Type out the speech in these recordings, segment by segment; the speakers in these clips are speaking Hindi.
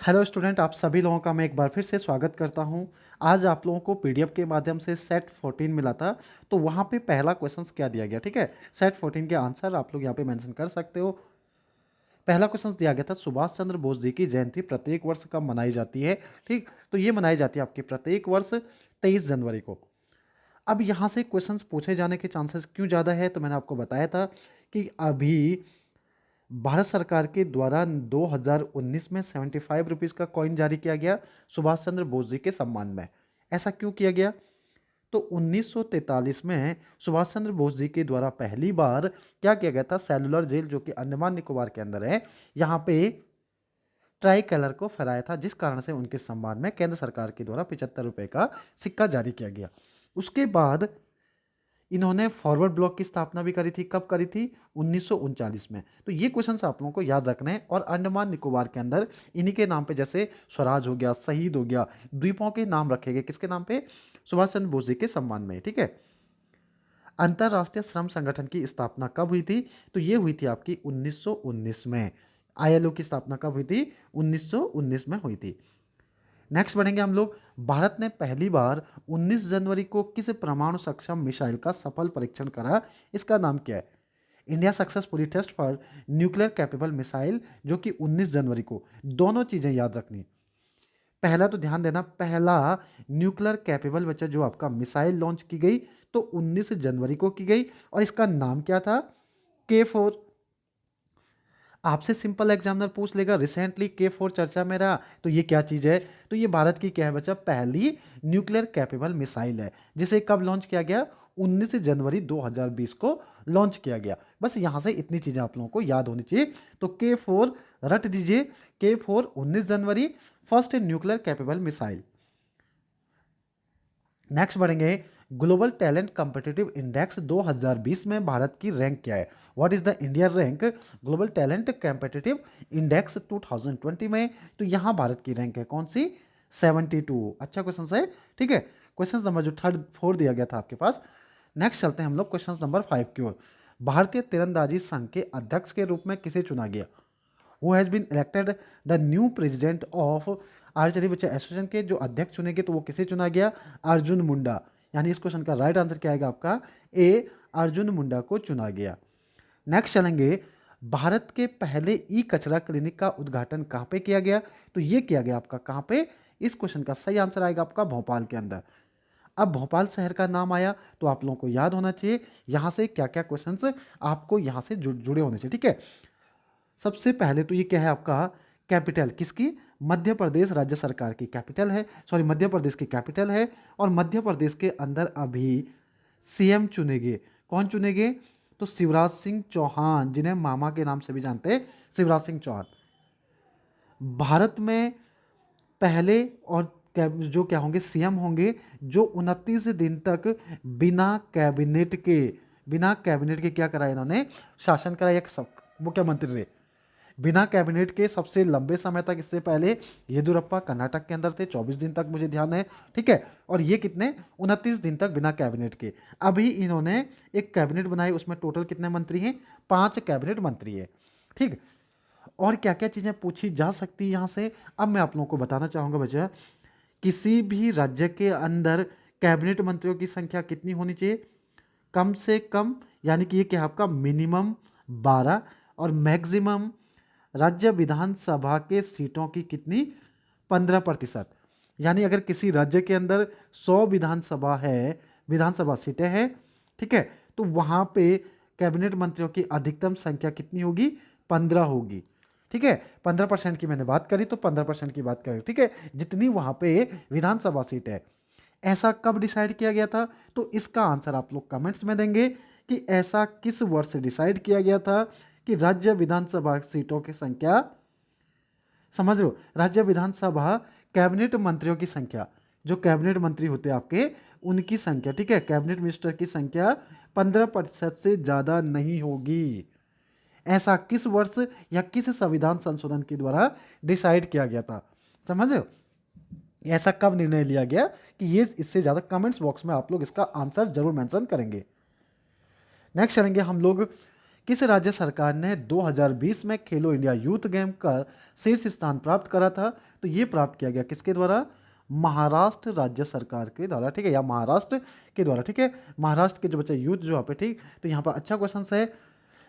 हेलो स्टूडेंट, आप सभी लोगों का मैं एक बार फिर से स्वागत करता हूं। आज आप लोगों को पीडीएफ के माध्यम से सेट 14 मिला था। तो वहां पे पहला क्वेश्चंस क्या दिया गया, ठीक है। सेट 14 के आंसर आप लोग यहां पे मेंशन कर सकते हो। पहला क्वेश्चन दिया गया था, सुभाष चंद्र बोस जी की जयंती प्रत्येक वर्ष कब मनाई जाती है। ठीक, तो ये मनाई जाती है आपकी प्रत्येक वर्ष 23 जनवरी को। अब यहाँ से क्वेश्चंस पूछे जाने के चांसेस क्यों ज़्यादा है, तो मैंने आपको बताया था कि अभी भारत सरकार के द्वारा 2019 में 75 रुपीज़ का कॉइन जारी किया गया सुभाष चंद्र बोस जी के सम्मान में। ऐसा क्यों किया गया? तो 1943 में सुभाष चंद्र बोस जी के द्वारा पहली बार क्या किया गया था, सेलुलर जेल जो कि अंडमान निकोबार के अंदर है, यहाँ पे ट्राई कलर को फहराया था, जिस कारण से उनके सम्मान में केंद्र सरकार के द्वारा 75 रुपए का सिक्का जारी किया गया। उसके बाद इन्होंने फॉरवर्ड ब्लॉक की स्थापना भी करी थी। कब करी थी? 1939 में। तो ये क्वेश्चन आप लोगों को याद रखने हैं। और अंडमान निकोबार के अंदर इन्हीं के नाम पे, जैसे स्वराज हो गया, शहीद हो गया, द्वीपों के नाम रखे गए किसके नाम पे? सुभाष चंद्र बोस जी के सम्मान में, ठीक है। अंतरराष्ट्रीय श्रम संगठन की स्थापना कब हुई थी? तो ये हुई थी आपकी 1919 में। आईएलओ की स्थापना कब हुई थी? 1919 में हुई थी। नेक्स्ट बढ़ेंगे हम लोग। भारत ने पहली बार 19 जनवरी को किस परमाणु सक्षम मिसाइल का सफल परीक्षण करा? इसका नाम क्या है? India successfully test for nuclear capable missile, जो कि 19 जनवरी को। दोनों चीजें याद रखनी। पहला तो ध्यान देना, पहला न्यूक्लियर कैपेबल बच्चा जो आपका मिसाइल लॉन्च की गई तो 19 जनवरी को की गई, और इसका नाम क्या था? K4। आपसे सिंपल एग्जामिनर पूछ लेगा, रिसेंटली K4 चर्चा में रहा, तो ये क्या चीज है? तो ये भारत की क्या है बच्चा? पहली न्यूक्लियर कैपेबल मिसाइल है, जिसे कब लॉन्च किया गया? 19 जनवरी 2020 को लॉन्च किया गया। बस यहां से इतनी चीजें आप लोगों को याद होनी चाहिए। तो K4 रट दीजिए। K4 19 जनवरी, first nuclear capable missile. Next बढ़ेंगे। ग्लोबल टैलेंट कॉम्पिटिटिव इंडेक्स 2020 में भारत की रैंक क्या है? What is the India rank global talent competitive index 2020 में? तो यहां भारत की रैंक है कौन सी? 72। अच्छा क्वेश्चन है, ठीक है। क्वेश्चन नंबर जो थर्ड फोर दिया गया था आपके पास। नेक्स्ट चलते हैं हम लोग क्वेश्चन नंबर 5 की ओर। भारतीय तीरंदाजी संघ के अध्यक्ष के रूप में किसे चुना गया? Who has been elected the new president of archery बच्चा एसोसिएशन के जो अध्यक्ष चुने गए, तो वो किसे चुना गया? अर्जुन मुंडा। यानी इस क्वेश्चन का राइट आंसर क्या आएगा आपका? ए, अर्जुन मुंडा को चुना गया। नेक्स्ट चलेंगे। भारत के पहले ई कचरा क्लिनिक का उद्घाटन कहां पे किया गया? तो ये किया गया आपका कहां पे? इस क्वेश्चन का सही आंसर आएगा आपका भोपाल के अंदर। अब भोपाल शहर का नाम आया तो आप लोगों को याद होना चाहिए यहां से क्या क्या क्वेश्चंस आपको यहां से जुड़े होने चाहिए, ठीक है। सबसे पहले तो ये क्या है आपका? कैपिटल किसकी? मध्य प्रदेश राज्य सरकार की कैपिटल है, सॉरी मध्य प्रदेश की कैपिटल है। और मध्य प्रदेश के अंदर अभी सीएम चुनेंगे। कौन चुनेंगे? तो शिवराज सिंह चौहान, जिन्हें मामा के नाम से भी जानते हैं, शिवराज सिंह चौहान। भारत में पहले और जो क्या होंगे? सीएम होंगे जो 29 दिन तक बिना कैबिनेट के, क्या करा इन्होंने? शासन करा। एक मुख्यमंत्री रहे बिना कैबिनेट के सबसे लंबे समय तक। इससे पहले येदुरप्पा कर्नाटक के अंदर थे, 24 दिन तक मुझे ध्यान है, ठीक है। और ये कितने? 29 दिन तक बिना कैबिनेट के। अभी इन्होंने एक कैबिनेट बनाई, उसमें टोटल कितने मंत्री हैं? 5 कैबिनेट मंत्री है, ठीक। और क्या क्या चीजें पूछी जा सकती है यहां से, अब मैं आप लोगों को बताना चाहूंगा बच्चा। किसी भी राज्य के अंदर कैबिनेट मंत्रियों की संख्या कितनी होनी चाहिए? कम से कम, यानी कि ये क्या है आपका? मिनिमम 12। और मैक्सिमम राज्य विधानसभा के सीटों की कितनी? 15%। यानी अगर किसी राज्य के अंदर 100 विधानसभा है, विधानसभा सीटें हैं, ठीक है, तो वहां पे कैबिनेट मंत्रियों की अधिकतम संख्या कितनी होगी? 15 होगी, ठीक है। 15% की मैंने बात करी तो 15% की बात करी, ठीक है, जितनी वहां पे विधानसभा सीट है। ऐसा कब डिसाइड किया गया था? तो इसका आंसर आप लोग कमेंट्स में देंगे कि ऐसा किस वर्ष डिसाइड किया गया था कि राज्य विधानसभा सीटों की संख्या, समझ लो, राज्य विधानसभा कैबिनेट मंत्रियों की संख्या, जो कैबिनेट मंत्री होते हैं आपके, उनकी संख्या, ठीक है, कैबिनेट मिनिस्टर की संख्या 15% से ज्यादा नहीं होगी। ऐसा किस वर्ष या किस संविधान संशोधन के द्वारा डिसाइड किया गया था? समझ रहे हो? ऐसा कब निर्णय लिया गया कि ये इससे ज्यादा? कमेंट्स बॉक्स में आप लोग इसका आंसर जरूर मेंशन करेंगे। नेक्स्ट चलेंगे हम लोग किस राज्य सरकार ने 2020 में खेलो इंडिया यूथ गेम का शीर्ष स्थान प्राप्त करा था? तो ये प्राप्त किया गया किसके द्वारा? महाराष्ट्र राज्य सरकार के द्वारा, ठीक है, या महाराष्ट्र के द्वारा, ठीक है। महाराष्ट्र के जो बच्चे यूथ जो यहाँ पे, ठीक, तो यहाँ पर अच्छा क्वेश्चन है,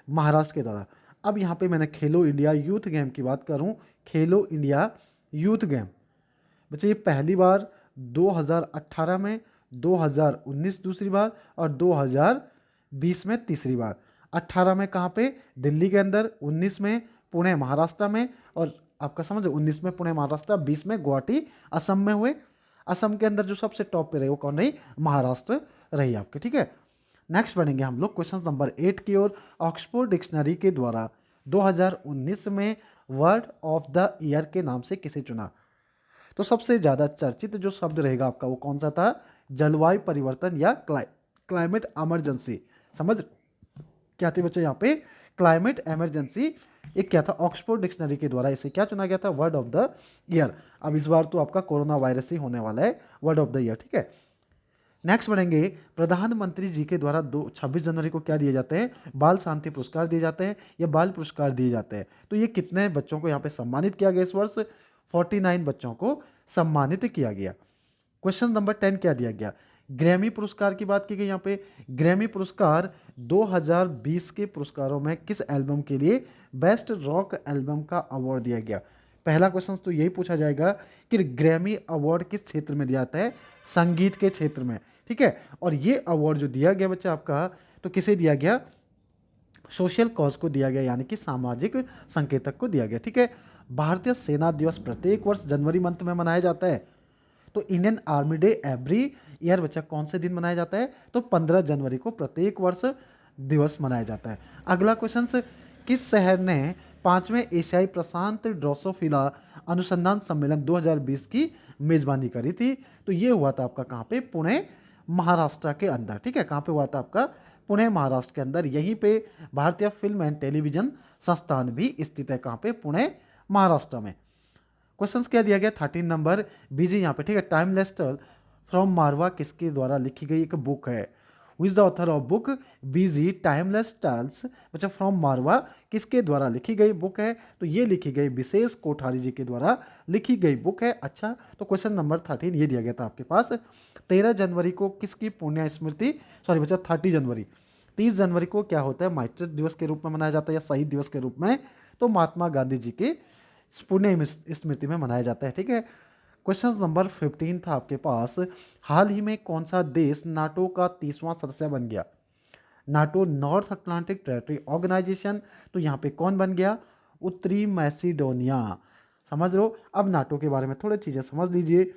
महाराष्ट्र के द्वारा। अब यहाँ पे मैंने खेलो इंडिया यूथ गेम की बात करूँ, खेलो इंडिया यूथ गेम बच्चे ये पहली बार 2018 में, 2019 दूसरी बार और 2020 में तीसरी बार। 18 में कहाँ पे? दिल्ली के अंदर, 19 में पुणे महाराष्ट्र में, और आपका समझ 19 में पुणे महाराष्ट्र, 20 में गुवाहाटी असम में हुए। असम के अंदर जो सबसे टॉप पे रही वो कौन रही? महाराष्ट्र रही आपके, ठीक है। नेक्स्ट बढ़ेंगे हम लोग क्वेश्चन नंबर 8 की ओर। ऑक्सफोर्ड डिक्शनरी के द्वारा 2019 में वर्ड ऑफ द ईयर के नाम से किसे चुना? तो सबसे ज्यादा चर्चित जो शब्द रहेगा आपका वो कौन सा था? जलवायु परिवर्तन या क्लाइमेट इमरजेंसी। समझ क्या थी बच्चों यहाँ पे? क्लाइमेट इमरजेंसी एक क्या था? ऑक्सफोर्ड डिक्शनरी के द्वारा इसे क्या चुना गया था? Word of the year. अब इस बार तो आपका कोरोना वायरस ही होने वाला है वर्ड ऑफ द ईयर, ठीक है। नेक्स्ट बढ़ेंगे, प्रधानमंत्री जी के द्वारा 26 जनवरी को क्या दिए जाते हैं? बाल शांति पुरस्कार दिए जाते हैं या बाल पुरस्कार दिए जाते हैं। तो ये कितने बच्चों को यहाँ पे सम्मानित किया गया इस वर्ष? 49 बच्चों को सम्मानित किया गया। क्वेश्चन नंबर 10 क्या दिया गया? ग्रैमी पुरस्कार की बात की गई यहाँ पे। ग्रैमी पुरस्कार 2020 के पुरस्कारों में किस एल्बम के लिए बेस्ट रॉक एल्बम का अवार्ड दिया गया? पहला क्वेश्चन तो यही पूछा जाएगा कि ग्रैमी अवार्ड किस क्षेत्र में दिया जाता है? संगीत के क्षेत्र में, ठीक है। और ये अवार्ड जो दिया गया बच्चा आपका, तो किसे दिया गया? सोशल कॉज को दिया गया, यानी कि सामाजिक संकेतक को दिया गया, ठीक है। भारतीय सेना दिवस प्रत्येक वर्ष जनवरी मंथ में मनाया जाता है। तो Indian army day every year बच्चा कौन से दिन मनाया जाता है? तो 15 जनवरी को प्रत्येक वर्ष दिवस मनाया जाता है। अगला क्वेश्चन, किस शहर ने 5वें एशियाई प्रशांत ड्रोसोफिला अनुसंधान सम्मेलन 2020 की मेजबानी करी थी? तो ये हुआ था आपका कहाँ पे? पुणे महाराष्ट्र के अंदर, ठीक है। कहाँ पे हुआ था आपका? पुणे महाराष्ट्र के अंदर। यहीं पे भारतीय फिल्म एंड टेलीविजन संस्थान भी स्थित है। कहाँ पे? पुणे महाराष्ट्र में। क्वेश्चंस क्या दिया गया? 13 नंबर बीजी यहाँ पे, ठीक है। टाइमलेस टर्ल फ्रॉम मारवा किसके द्वारा लिखी गई एक बुक है? Who is the author of book बीजी टाइमलेस टर्ल्स बच्चा फ्रॉम मारवा किसके द्वारा लिखी गई बुक है? तो ये लिखी गई विशेष कोठारी जी के द्वारा लिखी गई बुक है। अच्छा, तो क्वेश्चन नंबर 13 ये दिया गया था आपके पास। 13 जनवरी को किसकी पुण्य स्मृति, सॉरी बच्चा 30 जनवरी, 30 जनवरी को क्या होता है? मातृ दिवस के रूप में मनाया जाता है या शहीद दिवस के रूप में? तो महात्मा गांधी जी के पुण्य स्मृति में मनाया जाता है, ठीक है। क्वेश्चन नंबर 15 था आपके पास। हाल ही में कौन सा देश नाटो का 30वां सदस्य बन गया? NATO North Atlantic territory organization, तो यहाँ पे कौन बन गया? उत्तरी मैसिडोनिया। समझ लो। अब नाटो के बारे में थोड़ी चीजें समझ लीजिए।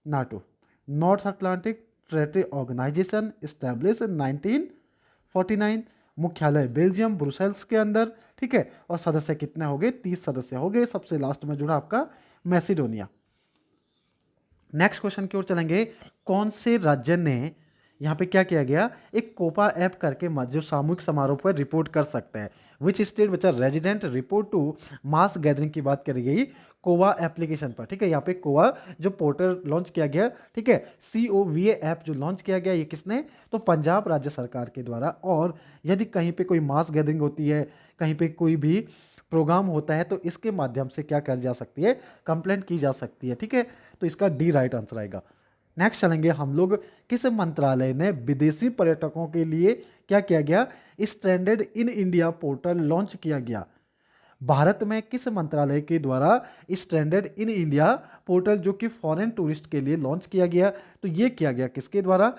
NATO North Atlantic territory organization establish 1949, मुख्यालय बेल्जियम ब्रुसेल्स के अंदर, ठीक है। और सदस्य कितने हो गए? 30 सदस्य हो गए। सबसे लास्ट में जुड़ा आपका मैसिडोनिया। नेक्स्ट क्वेश्चन की ओर चलेंगे। कौन से राज्य ने, यहाँ पे क्या किया गया? एक कोपा ऐप करके जो सामूहिक समारोह पर रिपोर्ट कर सकते हैं। विच स्टेट बच्चा resident report to mass gathering की बात करी गई कोवा एप्लीकेशन पर, ठीक है। यहाँ पे कोवा जो पोर्टल लॉन्च किया गया, ठीक है, COVA ऐप जो लॉन्च किया गया, ये किसने? तो पंजाब राज्य सरकार के द्वारा। और यदि कहीं पे कोई मास गैदरिंग होती है, कहीं पे कोई भी प्रोग्राम होता है, तो इसके माध्यम से क्या कर जा सकती है? कंप्लेंट की जा सकती है, ठीक है। तो इसका डी राइट आंसर आएगा। नेक्स्ट चलेंगे हम लोग। किस मंत्रालय ने विदेशी पर्यटकों के लिए क्या किया गया? Stranded in India portal launch किया गया। भारत में किस मंत्रालय के द्वारा स्ट्रैंडेड इन इंडिया पोर्टल जो कि फॉरेन टूरिस्ट के लिए लॉन्च किया गया? तो ये किया गया किसके द्वारा?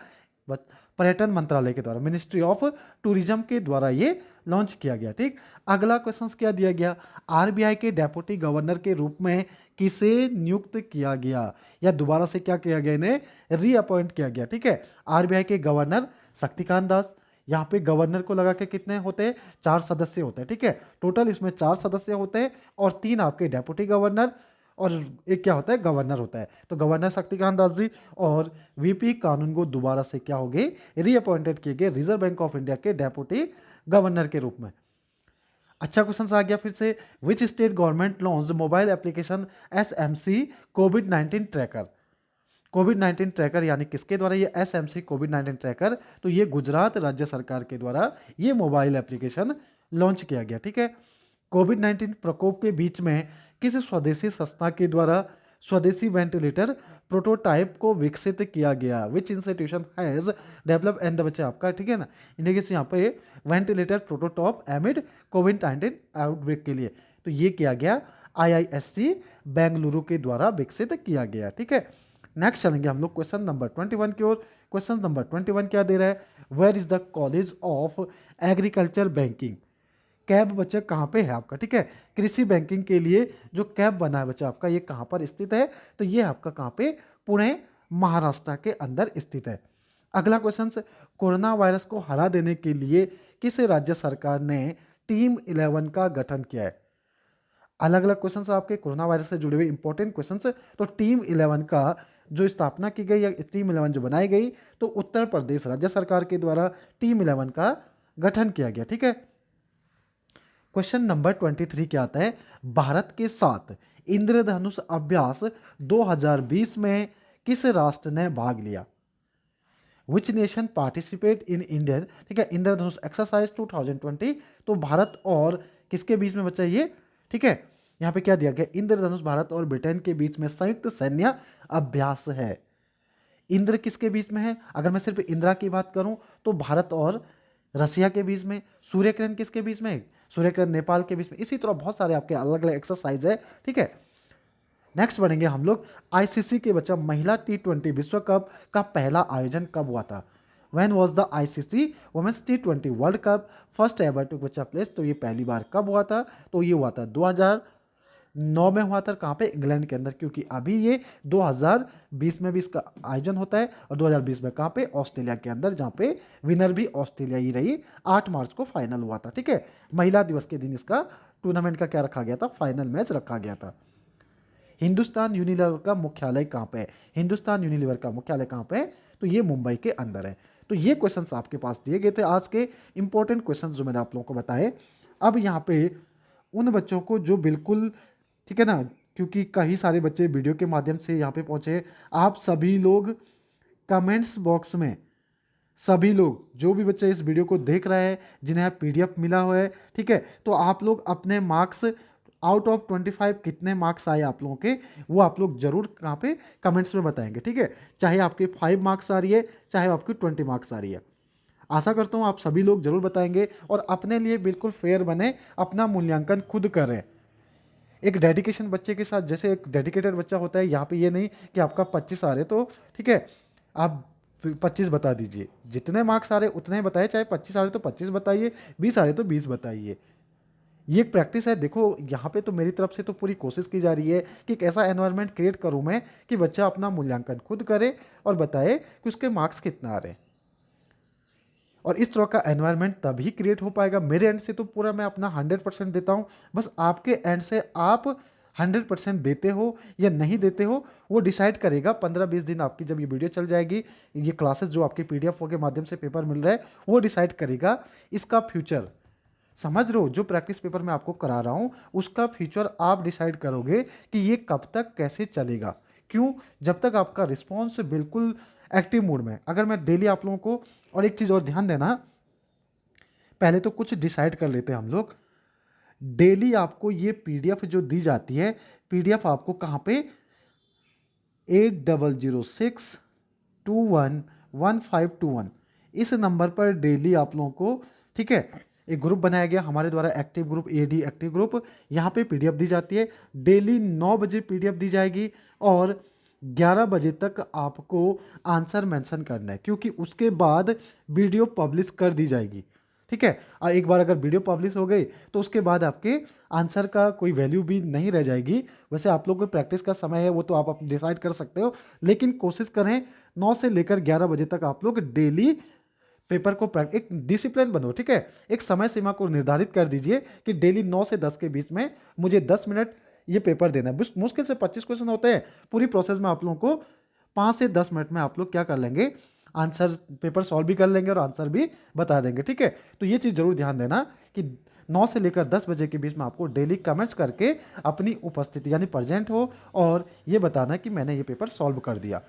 पर्यटन मंत्रालय के द्वारा, मिनिस्ट्री ऑफ टूरिज्म के द्वारा ये लॉन्च किया गया, ठीक। अगला क्वेश्चन क्या दिया गया? RBI के डेप्यूटी गवर्नर के रूप में किसे नियुक्त किया गया, या दोबारा से क्या किया गया? इन्हें रीअपॉइंट किया गया, ठीक है। RBI के गवर्नर शक्तिकांत दास। यहाँ पे गवर्नर को लगा के कितने होते हैं? 4 सदस्य होते हैं, ठीक है। टोटल इसमें 4 सदस्य होते हैं और 3 आपके डेप्यूटी गवर्नर और एक क्या होता है? गवर्नर होता है। तो गवर्नर शक्तिकांत दास जी और VP कानूनगो दोबारा से क्या हो गए? रीअपॉइंटेड किए गए रिजर्व बैंक ऑफ इंडिया के डेप्यूटी गवर्नर के रूप में। अच्छा क्वेश्चन आ गया फिर से। Which state government launch mobile application SMC covid tracker? Covid tracker यानी किसके द्वारा ये SMC कोविड-19 ट्रैकर? तो ये गुजरात राज्य सरकार के द्वारा ये मोबाइल एप्लीकेशन लॉन्च किया गया। ठीक है, कोविड-19 प्रकोप के बीच में किस स्वदेशी संस्था के द्वारा स्वदेशी वेंटिलेटर प्रोटोटाइप को विकसित किया गया? विच institution has develop and the बच्चा आपका, ठीक है ना, इंडिया यहाँ पे वेंटिलेटर प्रोटोटाइप एमिड कोविड-19 आउटब्रेक के लिए, तो ये किया गया आईआईएससी बेंगलुरु के द्वारा विकसित किया गया। ठीक है, नेक्स्ट चलेंगे हम लोग क्वेश्चन नंबर 21 की ओर। क्वेश्चन नंबर 21 क्या दे रहा है? Where is the college of agriculture banking? Cab बच्चा कहाँ पे है आपका? ठीक है, कृषि बैंकिंग के लिए जो कैब बना है बच्चा आपका, ये कहाँ पर स्थित है? तो ये आपका कहाँ पे? पुणे महाराष्ट्र के अंदर स्थित है। अगला क्वेश्चन, कोरोना वायरस को हरा देने के लिए किस राज्य सरकार ने टीम 11 का गठन किया है? अलग अलग क्वेश्चन आपके कोरोना वायरस से जुड़े हुए इंपॉर्टेंट क्वेश्चन। तो टीम 11 का जो स्थापना की गई या टीम 11 जो बनाई गई, तो उत्तर प्रदेश राज्य सरकार के द्वारा टीम 11 का गठन किया गया। ठीक है, क्वेश्चन नंबर 23 क्या आता है? भारत के साथ इंद्रधनुष अभ्यास 2020 में किस राष्ट्र ने भाग लिया? Which nation participate in Indian, ठीक है, इंद्रधनुष एक्सरसाइज 2020? तो भारत और किसके बीच में बच्चा ये? ठीक है, यहाँ पे क्या दिया गया? इंद्रधनुष भारत और ब्रिटेन के बीच में संयुक्त सैन्य अभ्यास है। इंद्र किसके बीच में है? अगर मैं सिर्फ इंदिरा की बात करूं तो भारत और रसिया के बीच में। सूर्यकिरण किसके बीच में? सूर्यकिरण नेपाल के बीच में। इसी तरह बहुत सारे आपके अलग अलग एक्सरसाइज है। ठीक है, नेक्स्ट बढ़ेंगे हम लोग आईसीसी के बच्चा महिला T20 विश्व कप का पहला आयोजन कब हुआ था? When was the ICC Women's T20 world cup first ever to बच्चा प्लेस? तो ये पहली बार कब हुआ था? तो ये हुआ था 2009 में हुआ था। कहाँ पे? इंग्लैंड के अंदर, क्योंकि अभी ये 2020 में भी इसका आयोजन होता है। और 2020 में कहाँ पे? ऑस्ट्रेलिया के अंदर, जहाँ पे विनर भी ऑस्ट्रेलिया ही रही। 8 मार्च को फाइनल हुआ था। ठीक है, महिला दिवस के दिन इसका टूर्नामेंट का क्या रखा गया था? फाइनल मैच रखा गया था। हिंदुस्तान यूनिलीवर का मुख्यालय कहाँ पे है? हिंदुस्तान यूनिलीवर का मुख्यालय कहाँ पे है? तो ये मुंबई के अंदर है। तो ये क्वेश्चंस आपके पास दिए गए थे आज के इंपॉर्टेंट क्वेश्चंस जो मैंने आप लोगों को बताए। अब यहाँ पे उन बच्चों को जो बिल्कुल, ठीक है ना, क्योंकि कई सारे बच्चे वीडियो के माध्यम से यहाँ पे पहुंचे, आप सभी लोग कमेंट्स बॉक्स में, सभी लोग जो भी बच्चे इस वीडियो को देख रहे हैं जिन्हें पीडीएफ मिला हुआ है, ठीक है, तो आप लोग अपने मार्क्स आउट ऑफ 25 कितने मार्क्स आए आप लोगों के, वो आप लोग जरूर कहाँ पे? कमेंट्स में बताएंगे। ठीक है, चाहे आपके 5 मार्क्स आ रही है, चाहे आपकी 20 मार्क्स आ रही है। आशा करता हूँ आप सभी लोग जरूर बताएंगे और अपने लिए बिल्कुल फेयर बने, अपना मूल्यांकन खुद करें एक डेडिकेशन बच्चे के साथ। जैसे एक डेडिकेटेड बच्चा होता है, यहाँ पे ये नहीं कि आपका 25 आ रहे तो ठीक है आप 25 बता दीजिए, जितने मार्क्स आ रहे उतने ही बताइए, चाहे 25 आ रहे तो 25 बताइए, 20 आ रहे तो 20 बताइए। ये एक प्रैक्टिस है। देखो यहाँ पे तो मेरी तरफ से तो पूरी कोशिश की जा रही है कि एक ऐसा एनवायरनमेंट क्रिएट करूँ मैं कि बच्चा अपना मूल्यांकन खुद करे और बताए कि उसके मार्क्स कितना आ रहे हैं। और इस तरह का एनवायरनमेंट तभी क्रिएट हो पाएगा। मेरे एंड से तो पूरा मैं अपना 100% देता हूँ, बस आपके एंड से आप 100% देते हो या नहीं देते हो वो डिसाइड करेगा 15-20 दिन आपकी जब ये वीडियो चल जाएगी, ये क्लासेस जो आपके पीडीएफ के माध्यम से पेपर मिल रहा है वो डिसाइड करेगा इसका फ्यूचर। समझ रहे हो? जो प्रैक्टिस पेपर मैं आपको करा रहा हूँ उसका फ्यूचर आप डिसाइड करोगे कि ये कब तक कैसे चलेगा। क्यों? जब तक आपका रिस्पॉन्स बिल्कुल एक्टिव मोड में। अगर मैं डेली आप लोगों को, और एक चीज़ और ध्यान देना, पहले तो कुछ डिसाइड कर लेते हैं हम लोग। डेली आपको ये पीडीएफ जो दी जाती है, पीडीएफ आपको कहाँ पे? 8006211521 इस नंबर पर डेली आप लोगों को, ठीक है, एक ग्रुप बनाया गया हमारे द्वारा, active group, AD active group, यहाँ पे पीडीएफ दी जाती है। डेली 9 बजे पीडीएफ दी जाएगी और 11 बजे तक आपको आंसर मेंशन करना है, क्योंकि उसके बाद वीडियो पब्लिश कर दी जाएगी। ठीक है, और एक बार अगर वीडियो पब्लिश हो गई तो उसके बाद आपके आंसर का कोई वैल्यू भी नहीं रह जाएगी। वैसे आप लोग को प्रैक्टिस का समय है वो तो आप डिसाइड कर सकते हो, लेकिन कोशिश करें 9 से लेकर 11 बजे तक आप लोग डेली पेपर को एक डिसिप्लिन बनो। ठीक है, एक समय सीमा को निर्धारित कर दीजिए कि डेली 9 से 10 के बीच में मुझे 10 मिनट ये पेपर देना है। मुश्किल से 25 क्वेश्चन होते हैं, पूरी प्रोसेस में आप लोगों को 5 से 10 मिनट में आप लोग क्या कर लेंगे? आंसर पेपर सॉल्व भी कर लेंगे और आंसर भी बता देंगे। ठीक है, तो ये चीज़ जरूर ध्यान देना कि 9 से लेकर 10 बजे के बीच में आपको डेली कमेंट्स करके अपनी उपस्थिति यानी प्रेजेंट हो और ये बताना कि मैंने ये पेपर सॉल्व कर दिया।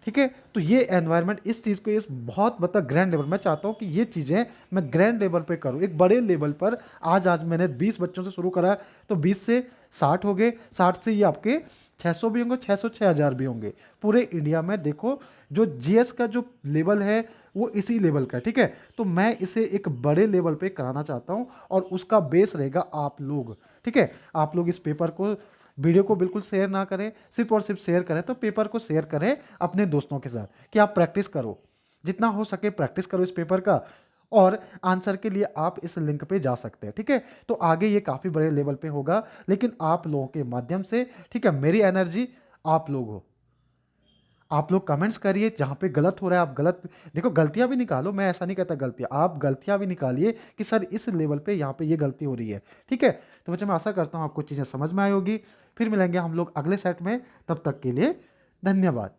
ठीक है। तो ये एनवायरनमेंट इस चीज़ को इस बहुत मतलब ग्रैंड लेवल, मैं चाहता हूँ कि ये चीज़ें मैं ग्रैंड लेवल पे करूँ, एक बड़े लेवल पर। आज मैंने 20 बच्चों से शुरू करा, तो 20 से 60 हो गए, 60 से ये आपके 600 भी होंगे, 600 6000 भी होंगे पूरे इंडिया में। देखो जो जीएस का जो लेवल है वो इसी लेवल का है, ठीक है। तो मैं इसे एक बड़े लेवल पे कराना चाहता हूँ और उसका बेस रहेगा आप लोग, ठीक है। आप लोग इस पेपर को, वीडियो को बिल्कुल शेयर ना करें, सिर्फ और सिर्फ शेयर करें तो पेपर को शेयर करें अपने दोस्तों के साथ कि आप प्रैक्टिस करो, जितना हो सके प्रैक्टिस करो इस पेपर का। और आंसर के लिए आप इस लिंक पे जा सकते हैं, ठीक है। तो आगे ये काफ़ी बड़े लेवल पे होगा, लेकिन आप लोगों के माध्यम से, ठीक है। मेरी एनर्जी आप लोग हो। आप लोग कमेंट्स करिए, जहाँ पे गलत हो रहा है आप गलत, देखो गलतियां भी निकालो, मैं ऐसा नहीं कहता गलतियां, आप गलतियां भी निकालिए कि सर इस लेवल पे यहाँ पे ये गलती हो रही है, ठीक है। तो बच्चों मैं आशा करता हूँ आपको चीज़ें समझ में आई होगी। फिर मिलेंगे हम लोग अगले सेट में, तब तक के लिए धन्यवाद।